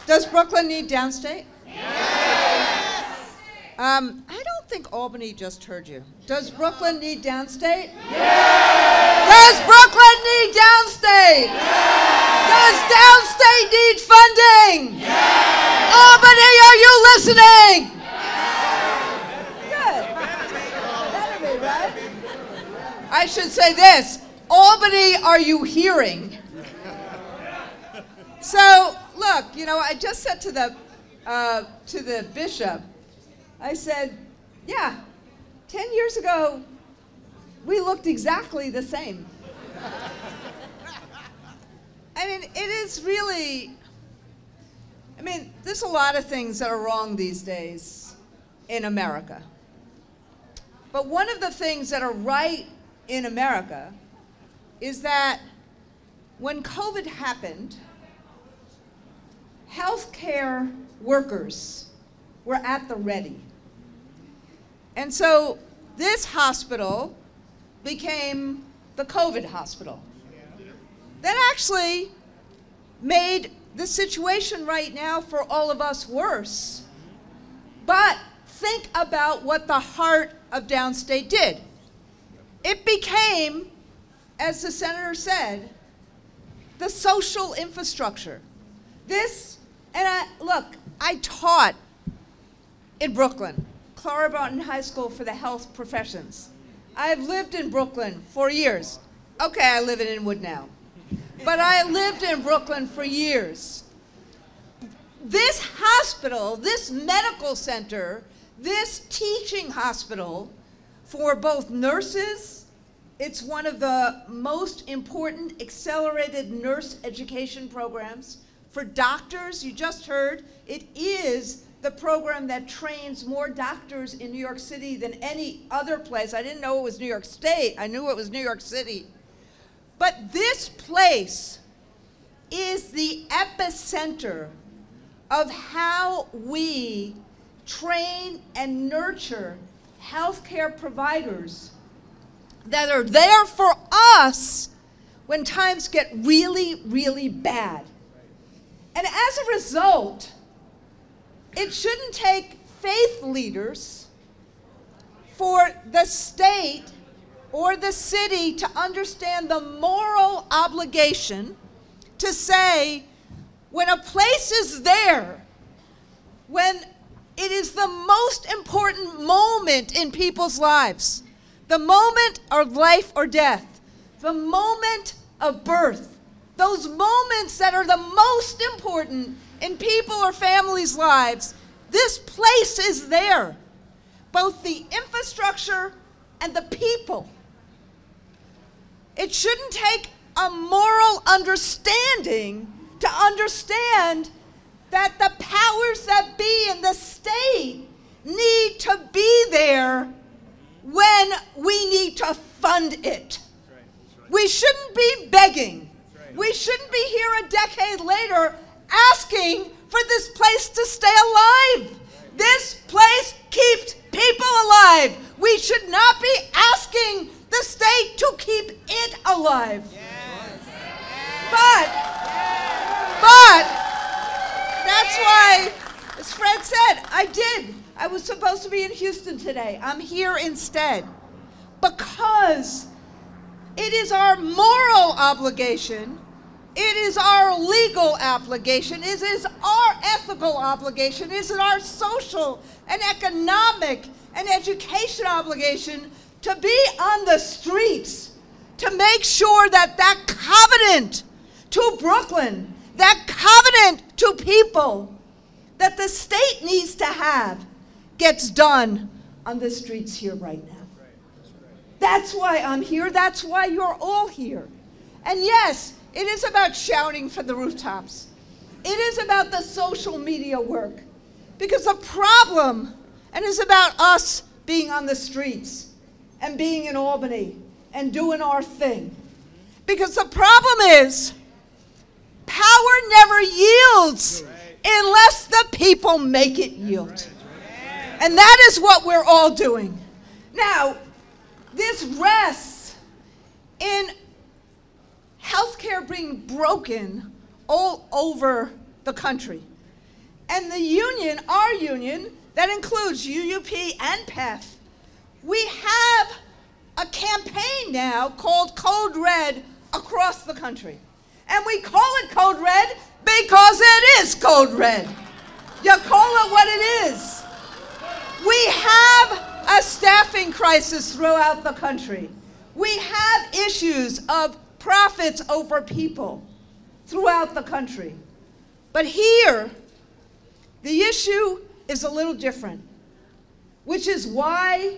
Does Brooklyn need Downstate? Yes! I don't think Albany just heard you. Does Brooklyn need Downstate? Yes! Does Brooklyn need Downstate? Yes! Does Downstate need funding? Yes! Albany, are you listening? Yes! Good. Better be, right? I should say this. Albany, are you hearing? So, look, you know, I just said to the bishop, I said, yeah, 10 years ago, we looked exactly the same. I mean, it is really, I mean, there's a lot of things that are wrong these days in America. But one of the things that are right in America is that when COVID happened, healthcare workers were at the ready. And so this hospital became the COVID hospital. That actually made the situation right now for all of us worse. But think about what the heart of Downstate did. It became, as the senator said, the social infrastructure. Look, I taught in Brooklyn, Clara Barton High School for the health professions. I've lived in Brooklyn for years. Okay, I live in Inwood now. But I lived in Brooklyn for years. This hospital, this medical center, this teaching hospital for both nurses, it's one of the most important accelerated nurse education programs. For doctors, you just heard, it is the program that trains more doctors in New York City than any other place. I didn't know it was New York State. I knew it was New York City. But this place is the epicenter of how we train and nurture healthcare providers that are there for us when times get really, really bad. And as a result, it shouldn't take faith leaders for the state or the city to understand the moral obligation to say, when a place is there, when it is the most important moment in people's lives, the moment of life or death, the moment of birth, those moments that are the most important in people or families' lives, this place is there. Both the infrastructure and the people. It shouldn't take a moral understanding to understand that the powers that be in the state need to be there when we need to fund it. That's right. We shouldn't be begging. We shouldn't be here a decade later asking for this place to stay alive. This place keeps people alive. We should not be asking the state to keep it alive. Yes. But that's why, as Fred said, I was supposed to be in Houston today. I'm here instead because it is our moral obligation, it is our legal obligation, it is our ethical obligation, it is our social and economic and education obligation to be on the streets to make sure that that covenant to Brooklyn, that covenant to people that the state needs to have gets done on the streets here right now. That's why I'm here. That's why you're all here. And yes, it is about shouting from the rooftops. It is about the social media work. Because the problem, and it's about us being on the streets and being in Albany and doing our thing. Because the problem is, power never yields unless the people make it yield. And that is what we're all doing. Now, this rests in healthcare being broken all over the country. And the union, our union, that includes UUP and PEF, we have a campaign now called Code Red across the country. And we call it Code Red because it is Code Red. You call it what it is. We have a staffing crisis throughout the country. We have issues of profits over people throughout the country. But here, the issue is a little different, which is why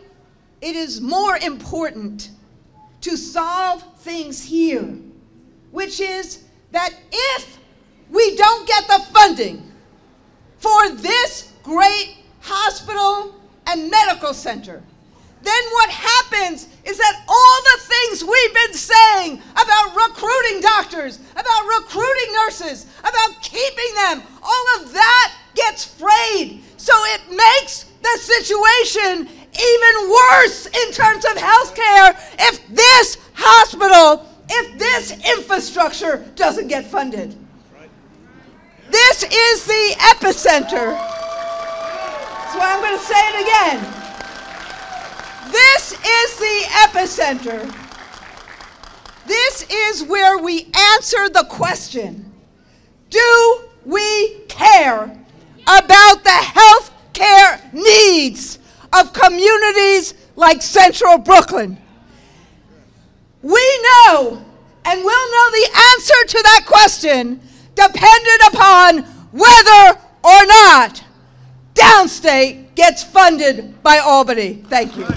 it is more important to solve things here, which is that if we don't get the funding for this great hospital and medical center, then what happens is that all the things we've been saying about recruiting doctors, about recruiting nurses, about keeping them, all of that gets frayed. So it makes the situation even worse in terms of health care if this hospital, if this infrastructure doesn't get funded. This is the epicenter. That's why I'm going to say it again. This is the epicenter. This is where we answer the question, do we care about the health care needs of communities like Central Brooklyn? We know, and we'll know the answer to that question dependent upon whether or not Downstate gets funded by Albany. Thank you.